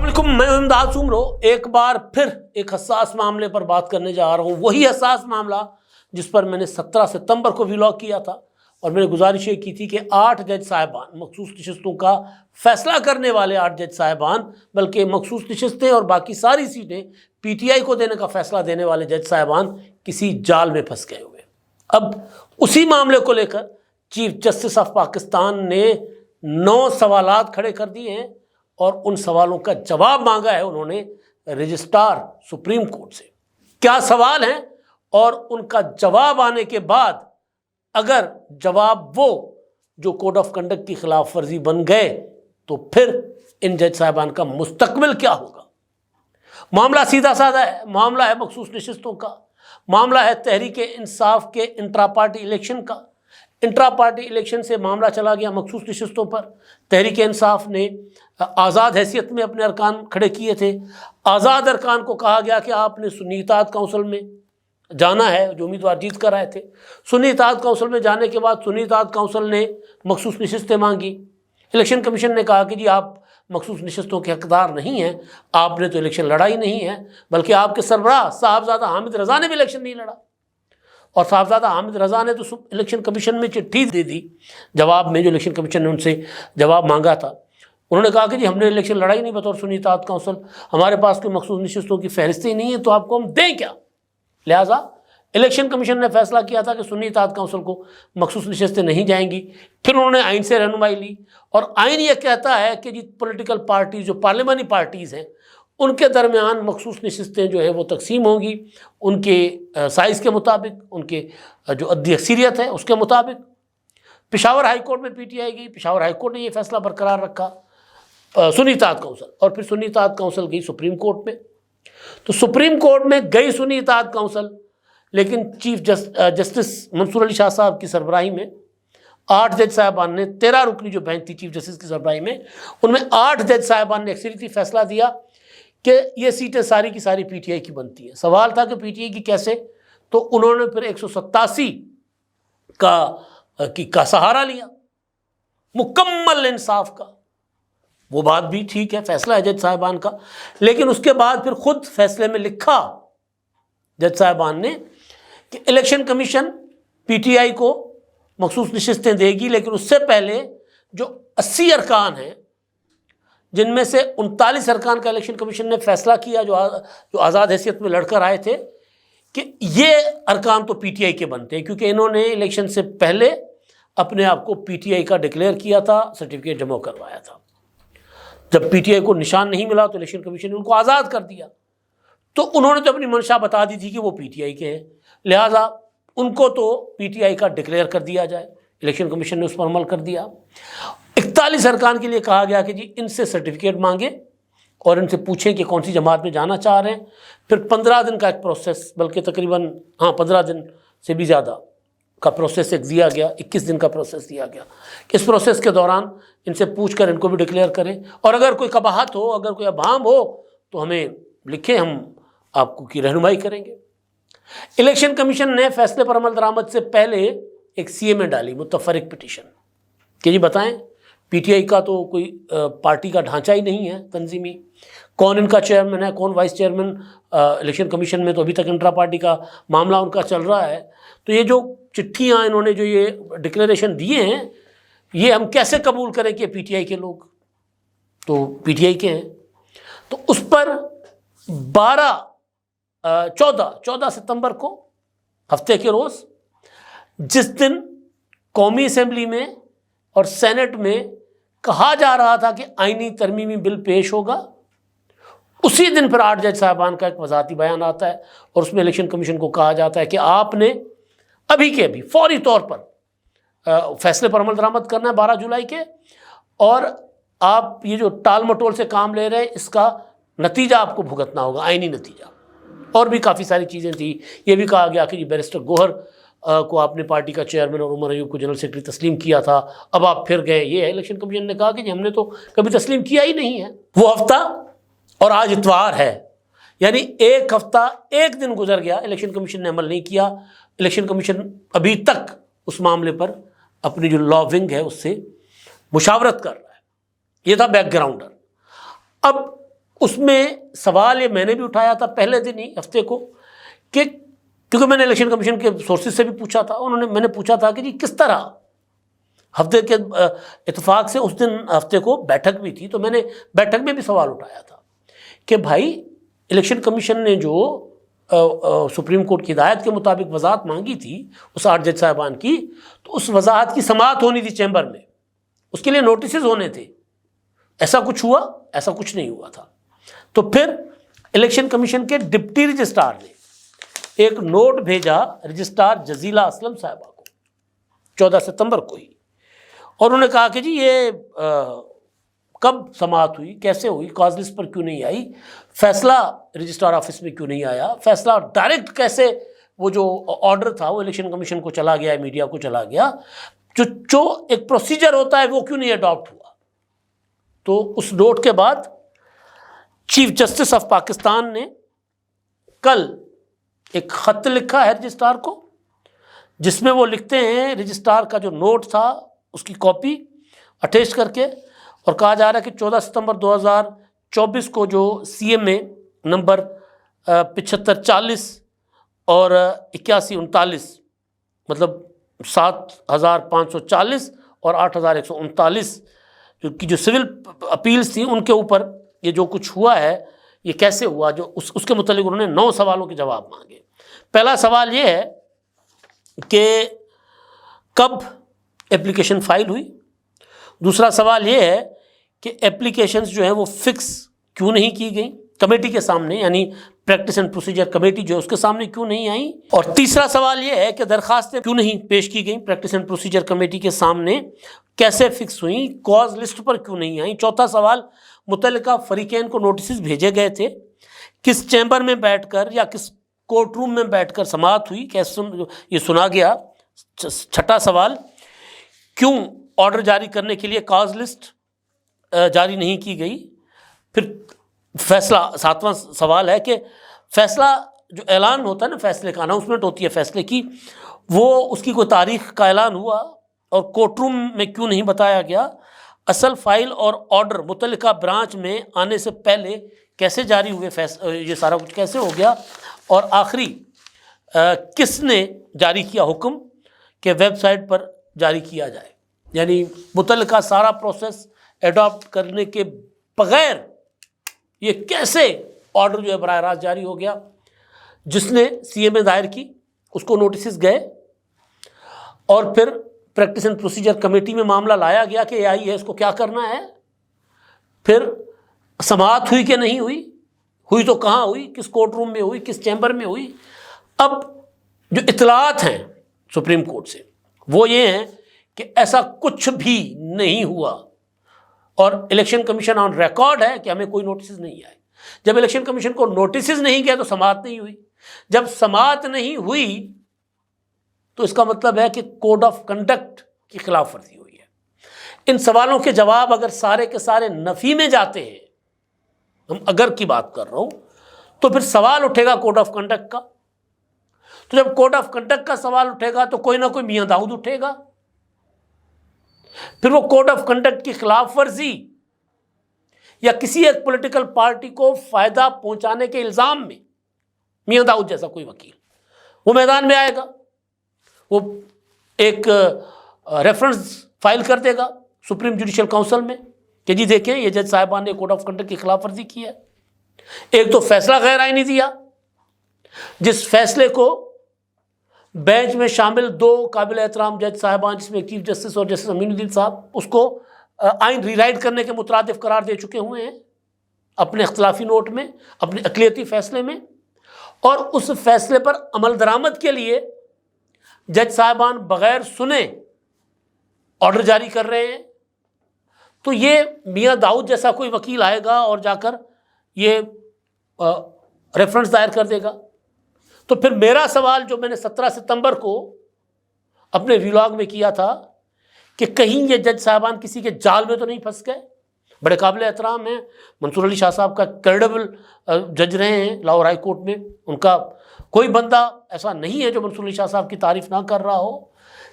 علیکم، میں امداد سومرو ایک بار پھر ایک حساس معاملے پر بات کرنے جا رہا ہوں. وہی حساس معاملہ جس پر میں نے 17 ستمبر کو ولاگ کیا تھا اور میں نے گزارش یہ کی تھی کہ 8 جج صاحبان، مخصوص نشستوں کا فیصلہ کرنے والے 8 جج صاحبان، بلکہ مخصوص نشستیں اور باقی ساری سیٹیں پی ٹی آئی کو دینے کا فیصلہ دینے والے جج صاحبان کسی جال میں پھنس گئے ہوئے. اب اسی معاملے کو لے کر چیف جسٹس آف پاکستان نے 9 سوالات کھڑے کر دیے ہیں اور ان سوالوں کا جواب مانگا ہے انہوں نے رجسٹرار سپریم کورٹ سے. کیا سوال ہیں اور ان کا جواب آنے کے بعد اگر جواب وہ جو کوڈ آف کنڈکٹ کی خلاف ورزی بن گئے تو پھر ان جج صاحبان کا مستقبل کیا ہوگا. معاملہ سیدھا سادہ ہے، معاملہ ہے مخصوص نشستوں کا، معاملہ ہے تحریک انصاف کے انٹرا پارٹی الیکشن کا. انٹرا پارٹی الیکشن سے معاملہ چلا گیا مخصوص نشستوں پر. تحریک انصاف نے آزاد حیثیت میں اپنے ارکان کھڑے کیے تھے. آزاد ارکان کو کہا گیا کہ آپ نے سنی اتحاد کونسل میں جانا ہے، جو امیدوار جیت کر آئے تھے. سنی اتحاد کونسل میں جانے کے بعد سنی اتحاد کونسل نے مخصوص نشستیں مانگی. الیکشن کمیشن نے کہا کہ جی آپ مخصوص نشستوں کے حقدار نہیں ہیں، آپ نے تو الیکشن لڑا ہی نہیں ہے، بلکہ آپ کے سربراہ صاحبزادہ حامد رضا نے بھی الیکشن نہیں لڑا. اور صاحبزادہ حامد رضا نے تو الیکشن کمیشن میں چٹھی دے دی جواب میں، جو الیکشن کمیشن نے ان سے جواب مانگا تھا. انہوں نے کہا کہ جی ہم نے الیکشن لڑائی نہیں بطور سنی اتحاد کونسل، ہمارے پاس کوئی مخصوص نشستوں کی فہرستیں نہیں ہیں، تو آپ کو ہم دیں کیا. لہٰذا الیکشن کمیشن نے فیصلہ کیا تھا کہ سنی اتحاد کونسل کو مخصوص نشستیں نہیں جائیں گی. پھر انہوں نے آئین سے رہنمائی لی اور آئین یہ کہتا ہے کہ جی پولیٹیکل پارٹیز جو پارلیمانی پارٹیز ہیں ان کے درمیان مخصوص نشستیں جو ہے وہ تقسیم ہوں گی ان کے سائز کے مطابق، ان کے جو عددی اکثریت ہے اس کے مطابق. پشاور ہائی کورٹ میں پی ٹی آئی گئی، پشاور ہائی کورٹ نے یہ فیصلہ برقرار رکھا. سنی اتحاد کونسل، اور پھر سنی اتحاد کونسل گئی سپریم کورٹ میں. تو سپریم کورٹ میں گئی سنی اتحاد کونسل، لیکن چیف جسٹس منصور علی شاہ صاحب کی سربراہی میں 8 جج صاحبان نے 13 رکنی جو بینچ تھی چیف جسٹس کی سربراہی میں، ان میں 8 جج صاحبان نے اکثریتی فیصلہ دیا کہ یہ سیٹیں ساری کی ساری پی ٹی آئی کی بنتی ہیں. سوال تھا کہ پی ٹی آئی کی کیسے، تو انہوں نے پھر 187 کا سہارا لیا، مکمل انصاف کا. وہ بات بھی ٹھیک ہے، فیصلہ ہے جج صاحبان کا، لیکن اس کے بعد پھر خود فیصلے میں لکھا جج صاحبان نے کہ election commission P T I کو مخصوص نشستیں دے گی، لیکن اس سے پہلے جو 80 ارکان ہیں جن میں سے 39 ارکان کا الیکشن کمیشن نے فیصلہ کیا جو آزاد حیثیت میں لڑ کر آئے تھے کہ یہ ارکان تو پی ٹی آئی کے بنتے ہیں، کیونکہ انہوں نے الیکشن سے پہلے اپنے آپ کو پی ٹی آئی کا ڈکلیئر کیا تھا، سرٹیفکیٹ جمع کروایا تھا. جب پی ٹی آئی کو نشان نہیں ملا تو الیکشن کمیشن نے ان کو آزاد کر دیا. تو انہوں نے تو اپنی منشا بتا دی تھی کہ وہ پی ٹی آئی کے ہیں، لہٰذا ان کو تو پی ٹی آئی کا ڈکلیئر کر دیا جائے. الیکشن کمیشن نے اس پر عمل کر دیا. 41 ارکان کے لیے کہا گیا کہ جی ان سے سرٹیفکیٹ مانگیں اور ان سے پوچھیں کہ کون سی جماعت میں جانا چاہ رہے ہیں. پھر 15 دن کا ایک پروسیس، بلکہ تقریباً 15 دن سے بھی زیادہ کا پروسیس ایک دیا گیا، 21 دن کا پروسیس دیا گیا. اس پروسیس کے دوران ان سے پوچھ کر ان کو بھی ڈکلیئر کریں، اور اگر کوئی قباحت ہو، اگر کوئی ابہام ہو تو ہمیں لکھیں، ہم آپ کو کی رہنمائی کریں گے. الیکشن کمیشن نے فیصلے پر عمل درآمد سے پہلے ایک سی اے میں ڈالی متفرق پٹیشن کہ جی بتائیں پی ٹی آئی کا تو کوئی پارٹی کا ڈھانچہ ہی نہیں ہے تنظیمی، کون ان کا چیئرمین ہے، کون وائس چیئرمین. الیکشن کمیشن میں تو ابھی تک انٹرا پارٹی کا معاملہ ان کا چل رہا ہے. تو یہ جو چٹھیاں انہوں نے جو یہ ڈکلیریشن دیے ہیں، یہ ہم کیسے قبول کریں کہ پی ٹی آئی کے لوگ تو پی ٹی آئی کے ہیں. تو اس پر 14 ستمبر کو ہفتے کے روز، جس دن قومی اسمبلی میں اور سینٹ میں کہا جا رہا تھا کہ آئینی ترمیمی بل پیش ہوگا، اسی دن پھر 8 جج صاحبان کا ایک وضاحتی بیان آتا ہے اور اس میں الیکشن کمیشن کو کہا جاتا ہے کہ آپ نے ابھی کے ابھی فوری طور پر فیصلے پر عمل درآمد کرنا ہے 12 جولائی کے، اور آپ یہ جو ٹال مٹول سے کام لے رہے ہیں اس کا نتیجہ آپ کو بھگتنا ہوگا، آئینی نتیجہ. اور بھی کافی ساری چیزیں تھیں. یہ بھی کہا گیا کہ جی بیرسٹر گوہر کو آپ نے پارٹی کا چیئرمین اور عمر ایوب کو جنرل سیکرٹری تسلیم کیا تھا، اب آپ پھر گئے. یہ ہے الیکشن کمیشن نے کہا کہ جی ہم نے تو کبھی تسلیم کیا ہی نہیں ہے. وہ ہفتہ اور آج اتوار ہے، یعنی ایک ہفتہ ایک دن گزر گیا، الیکشن کمیشن نے عمل نہیں کیا. الیکشن کمیشن ابھی تک اس معاملے پر اپنی جو لا ونگ ہے اس سے مشاورت کر رہا ہے. یہ تھا بیک گراؤنڈر. اب اس میں سوال یہ میں نے بھی اٹھایا تھا پہلے دن ہی ہفتے کو کہ کیونکہ میں نے الیکشن کمیشن کے سورسز سے بھی پوچھا تھا، میں نے پوچھا تھا کہ جی کس طرح ہفتے کے اتفاق سے اس دن ہفتے کو بیٹھک بھی تھی، تو میں نے بیٹھک میں بھی سوال اٹھایا تھا کہ بھائی الیکشن کمیشن نے جو سپریم کورٹ کی ہدایت کے مطابق وضاحت مانگی تھی اس 8 جج صاحبان کی، تو اس وضاحت کی سماعت ہونی تھی چیمبر میں، اس کے لیے نوٹسز ہونے تھے. ایسا کچھ ہوا؟ ایسا کچھ نہیں ہوا تھا. تو پھر الیکشن کمیشن کے ڈپٹی رجسٹرار نے ایک نوٹ بھیجا رجسٹرار جزیلہ اسلم صاحبہ کو 14 ستمبر کو ہی، اور انہوں نے کہا کہ جی یہ کب سماعت ہوئی، کیسے ہوئی، کاز لسٹ پر کیوں نہیں آئی، فیصلہ رجسٹرار آفس میں کیوں نہیں آیا، فیصلہ ڈائریکٹ کیسے وہ جو آرڈر تھا وہ الیکشن کمیشن کو چلا گیا، میڈیا کو چلا گیا، جو ایک پروسیجر ہوتا ہے وہ کیوں نہیں اڈاپٹ ہوا. تو اس نوٹ کے بعد چیف جسٹس آف پاکستان نے کل ایک خط لکھا ہے رجسٹرار کو، جس میں وہ لکھتے ہیں رجسٹرار کا جو نوٹ تھا اس کی کاپی اٹیچ کر کے، اور کہا جا رہا ہے کہ 14 ستمبر 2024 کو جو سی ایم اے نمبر 7540 اور 8139 مطلب 7540 اور 8139 کی جو سول اپیلز تھیں ان کے اوپر یہ جو کچھ ہوا ہے یہ کیسے ہوا، جو اس کے متعلق انہوں نے 9 سوالوں کے جواب مانگے. پہلا سوال یہ ہے کہ کب اپلیکیشن فائل ہوئی. دوسرا سوال یہ ہے کہ اپلیکیشنز جو ہیں وہ فکس کیوں نہیں کی گئیں کمیٹی کے سامنے، یعنی پریکٹس اینڈ پروسیجر کمیٹی جو ہے اس کے سامنے کیوں نہیں آئیں. اور تیسرا سوال یہ ہے کہ درخواستیں کیوں نہیں پیش کی گئیں پریکٹس اینڈ پروسیجر کمیٹی کے سامنے، کیسے فکس ہوئیں، کاز لسٹ پر کیوں نہیں آئیں. چوتھا سوال متعلقہ فریقین کو نوٹسز بھیجے گئے تھے، کس چیمبر میں بیٹھ کر یا کس کورٹ روم میں بیٹھ کر سماعت ہوئی، کیسے یہ سنا گیا. چھٹا سوال کیوں آرڈر جاری کرنے کے لیے کاز لسٹ جاری نہیں کی گئی. پھر فیصلہ، ساتواں سوال ہے کہ فیصلہ جو اعلان ہوتا ہے نا، فیصلے کا اناؤنسمنٹ ہوتی ہے فیصلے کی، وہ اس کی کوئی تاریخ کا اعلان ہوا اور کورٹ روم میں کیوں نہیں بتایا گیا. اصل فائل اور آرڈر متعلقہ برانچ میں آنے سے پہلے کیسے جاری ہوئے، یہ سارا کچھ کیسے ہو گیا. اور آخری کس نے جاری کیا حکم کہ ویب سائٹ پر جاری کیا جائے، یعنی متعلقہ سارا پروسیس ایڈاپٹ کرنے کے بغیر یہ کیسے آرڈر جو ہے براہ راست جاری ہو گیا. جس نے سی ایم اے دائر کی اس کو نوٹسز گئے، اور پھر پریکٹس اینڈ پروسیجر کمیٹی میں معاملہ لایا گیا کہ آئی ہے اس کو کیا کرنا ہے. پھر سماعت ہوئی کہ نہیں ہوئی، ہوئی تو کہاں ہوئی، کس کورٹ روم میں ہوئی، کس چیمبر میں ہوئی. اب جو اطلاعات ہیں سپریم کورٹ سے وہ یہ ہیں کہ ایسا کچھ بھی نہیں ہوا، اور الیکشن کمیشن آن ریکارڈ ہے کہ ہمیں کوئی نوٹسز نہیں آئے. جب الیکشن کمیشن کو نوٹسز نہیں گئے تو سماعت نہیں ہوئی. جب سماعت نہیں ہوئی تو اس کا مطلب ہے کہ کوڈ آف کنڈکٹ کی خلاف ورزی ہوئی ہے. ان سوالوں کے جواب اگر سارے کے سارے نفی میں جاتے ہیں، ہم اگر کی بات کر رہا ہوں، تو پھر سوال اٹھے گا کوڈ آف کنڈکٹ کا. تو جب کوڈ آف کنڈکٹ کا سوال اٹھے گا تو کوئی نہ کوئی میاں داؤد اٹھے گا. پھر وہ کوڈ آف کنڈکٹ کی خلاف ورزی یا کسی ایک پولیٹیکل پارٹی کو فائدہ پہنچانے کے الزام میں میاں داؤد جیسا کوئی وکیل وہ میدان میں آئے گا، وہ ایک ریفرنس فائل کر دے گا سپریم جوڈیشل کونسل میں کہ جی دیکھیں یہ جج صاحبان نے کوڈ آف کنڈکٹ کی خلاف ورزی کی ہے. ایک تو فیصلہ غیر آئینی دیا، جس فیصلے کو بینچ میں شامل 2 قابل احترام جج صاحبان جس میں چیف جسٹس اور جسٹس امین الدین صاحب اس کو آئین ری رائٹ کرنے کے مترادف قرار دے چکے ہوئے ہیں اپنے اختلافی نوٹ میں، اپنے اقلیتی فیصلے میں. اور اس فیصلے پر عمل درآمد کے لیے جج صاحبان بغیر سنے آرڈر جاری کر رہے ہیں. تو یہ میاں داؤد جیسا کوئی وکیل آئے گا اور جا کر یہ ریفرنس دائر کر دے گا. تو پھر میرا سوال جو میں نے 17 ستمبر کو اپنے ویلاگ میں کیا تھا کہ کہیں یہ جج صاحبان کسی کے جال میں تو نہیں پھنس گئے. بڑے قابل احترام ہیں، منصور علی شاہ صاحب کا کریڈیبل جج رہے ہیں لاہور ہائی کورٹ میں، ان کا کوئی بندہ ایسا نہیں ہے جو منصور علی شاہ صاحب کی تعریف نہ کر رہا ہو.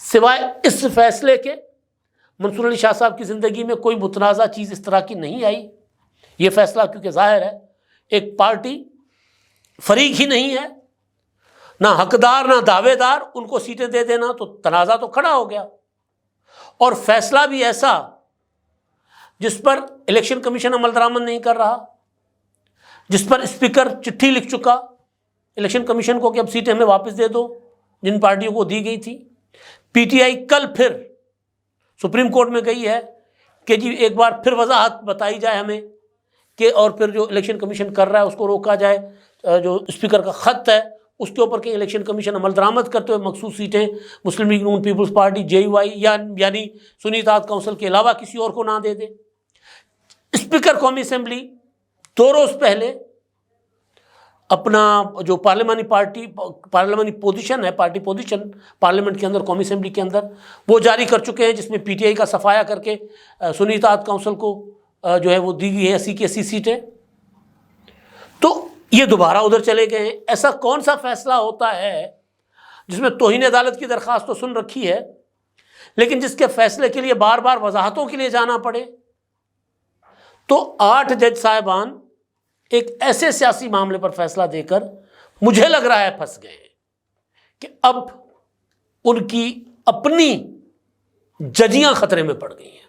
سوائے اس فیصلے کے منصور علی شاہ صاحب کی زندگی میں کوئی متنازع چیز اس طرح کی نہیں آئی یہ فیصلہ کیونکہ ظاہر ہے ایک پارٹی فریق ہی نہیں ہے، نہ حقدار نہ دعوے دار، ان کو سیٹیں دے دینا تو تنازع تو کھڑا ہو گیا، اور فیصلہ بھی ایسا جس پر الیکشن کمیشن عمل درآمد نہیں کر رہا، جس پر اسپیکر چٹھی لکھ چکا الیکشن کمیشن کو کہ اب سیٹیں ہمیں واپس دے دو جن پارٹیوں کو دی گئی تھی۔ پی ٹی آئی کل پھر سپریم کورٹ میں گئی ہے کہ جی ایک بار پھر وضاحت بتائی جائے ہمیں کہ، اور پھر جو الیکشن کمیشن کر رہا ہے اس کو روکا جائے، جو اسپیکر کا خط ہے اس کے اوپر کہ الیکشن کمیشن عمل درآمد کرتے ہوئے مخصوص سیٹیں مسلم لیگ نون peoples party J U I یعنی سنی اتحاد کونسل کے علاوہ کسی اور کو نہ دے دے۔ اسپیکر قومی اسمبلی 2 روز پہلے اپنا جو پارلیمانی پوزیشن ہے، پارٹی پوزیشن پارلیمنٹ کے اندر، قومی اسمبلی کے اندر، وہ جاری کر چکے ہیں، جس میں پی ٹی آئی کا صفایا کر کے سنی اتحاد کونسل کو جو ہے وہ دی گئی ہے 80 کی 80 سیٹیں۔ تو یہ دوبارہ ادھر چلے گئے ہیں۔ ایسا کون سا فیصلہ ہوتا ہے جس میں توہین عدالت کی درخواست تو سن رکھی ہے، لیکن جس کے فیصلے کے لیے بار بار وضاحتوں کے لیے جانا پڑے؟ تو 8 جج صاحبان ایک ایسے سیاسی معاملے پر فیصلہ دے کر مجھے لگ رہا ہے پھنس گئے کہ اب ان کی اپنی ججیاں خطرے میں پڑ گئی ہیں،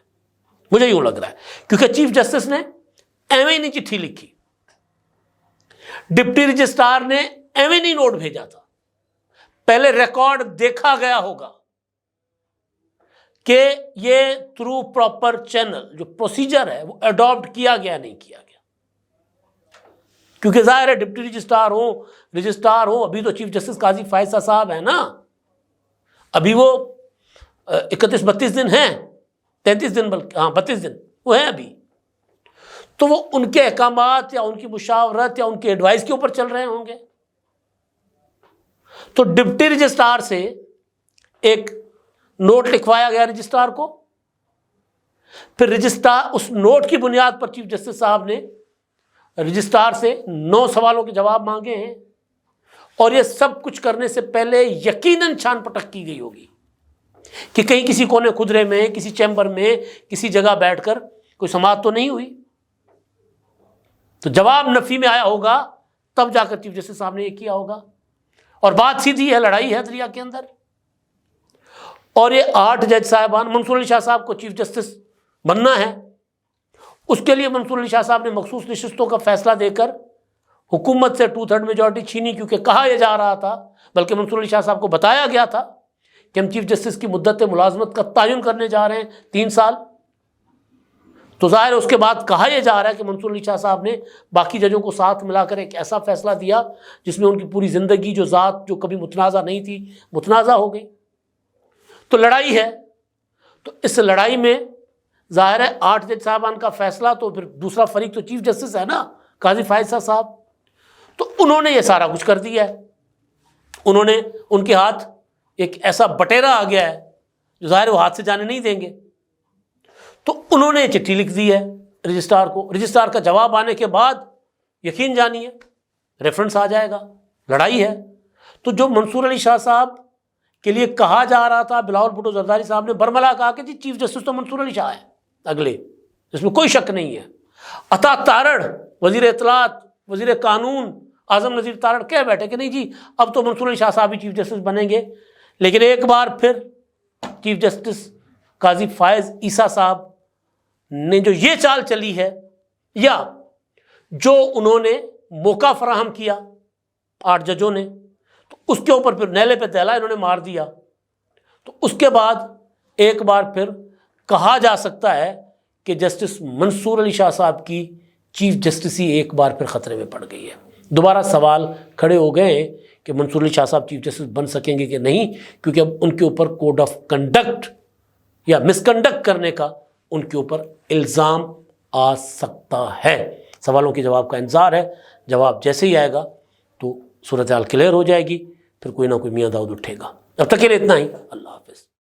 مجھے یوں لگ رہا ہے، کیونکہ چیف جسٹس نے ایویں نہیں چٹھی لکھی، ڈپٹی رجسٹرار نے ایویں نہیں نوٹ بھیجا تھا، پہلے ریکارڈ دیکھا گیا ہوگا کہ یہ تھرو پراپر چینل جو پروسیجر ہے وہ اڈاپٹ کیا گیا نہیں کیا گیا، کیونکہ ظاہر ہے ڈپٹی رجسٹرار ہوں، ابھی تو چیف جسٹس قاضی فائز صاحب ہیں نا، ابھی وہ 31-32 دن ہیں، 33 دن بلکہ 32 دن وہ ہیں ابھی، تو وہ ان کے احکامات یا ان کی مشاورت یا ان کے ایڈوائز کے اوپر چل رہے ہوں گے۔ تو ڈپٹی رجسٹرار سے ایک نوٹ لکھوایا گیا رجسٹرار کو، پھر رجسٹرار اس نوٹ کی بنیاد پر چیف جسٹس صاحب نے رجسٹرار سے 9 سوالوں کے جواب مانگے ہیں، اور یہ سب کچھ کرنے سے پہلے یقیناً چھان پٹک کی گئی ہوگی کہ کہیں کسی کونے خدرے میں، کسی چیمبر میں، کسی جگہ بیٹھ کر کوئی سماعت تو نہیں ہوئی، تو جواب نفی میں آیا ہوگا، تب جا کر چیف جسٹس صاحب نے یہ کیا ہوگا، اور بات سیدھی ہے، لڑائی ہے دریا کے اندر۔ اور یہ 8 جج صاحبان، منصور علی شاہ صاحب کو چیف جسٹس بننا ہے، اس کے لیے منصور علی شاہ صاحب نے مخصوص نشستوں کا فیصلہ دے کر حکومت سے 2/3 میجورٹی چھینی، کیونکہ کہا یہ جا رہا تھا، بلکہ منصور علی شاہ صاحب کو بتایا گیا تھا کہ ہم چیف جسٹس کی مدت ملازمت کا تعین کرنے جا رہے ہیں 3 سال، تو ظاہر اس کے بعد کہا یہ جا رہا ہے کہ منصور علی شاہ صاحب نے باقی ججوں کو ساتھ ملا کر ایک ایسا فیصلہ دیا جس میں ان کی پوری زندگی جو ذات جو کبھی متنازع نہیں تھی متنازع ہو گئی۔ تو لڑائی ہے، تو اس لڑائی میں ظاہر ہے 8 جج صاحبان کا فیصلہ، تو پھر دوسرا فریق تو چیف جسٹس ہے نا، قاضی فائز صاحب، تو انہوں نے یہ سارا کچھ کر دیا ہے، انہوں نے ان کے ہاتھ ایک ایسا بٹیرا آ گیا ہے جو ظاہر وہ ہاتھ سے جانے نہیں دیں گے، تو انہوں نے چٹھی لکھ دی ہے رجسٹرار کو، رجسٹرار کا جواب آنے کے بعد یقین جانیے ریفرنس آ جائے گا، لڑائی ہے۔ تو جو منصور علی شاہ صاحب کے لیے کہا جا رہا تھا، بلاول بھٹو زرداری صاحب نے برملا کہا کہ جی چیف جسٹس تو منصور علی شاہ ہے اگلے، اس میں کوئی شک نہیں ہے۔ عطا تارڑ وزیر اطلاعات، وزیر قانون اعظم نذیر تارڑ کہہ بیٹھے کہ نہیں جی اب تو منصور علی شاہ صاحب ہی چیف جسٹس بنیں گے، لیکن ایک بار پھر چیف جسٹس قاضی فائز عیسیٰ صاحب نے جو یہ چال چلی ہے، یا جو انہوں نے موقع فراہم کیا 8 ججوں نے، تو اس کے اوپر پھر نیلے پہ تیلا انہوں نے مار دیا، تو اس کے بعد ایک بار پھر کہا جا سکتا ہے کہ جسٹس منصور علی شاہ صاحب کی چیف جسٹسی ایک بار پھر خطرے میں پڑ گئی ہے۔ دوبارہ سوال کھڑے ہو گئے ہیں کہ منصور علی شاہ صاحب چیف جسٹس بن سکیں گے کہ نہیں، کیونکہ اب ان کے اوپر کوڈ آف کنڈکٹ یا مس کنڈکٹ کرنے کا ان کے اوپر الزام آ سکتا ہے۔ سوالوں کے جواب کا انتظار ہے، جواب جیسے ہی آئے گا تو صورتحال کلیئر ہو جائے گی، پھر کوئی نہ کوئی میاں داؤد اٹھے گا۔ اب تک کے لیے اتنا ہی، اللہ حافظ۔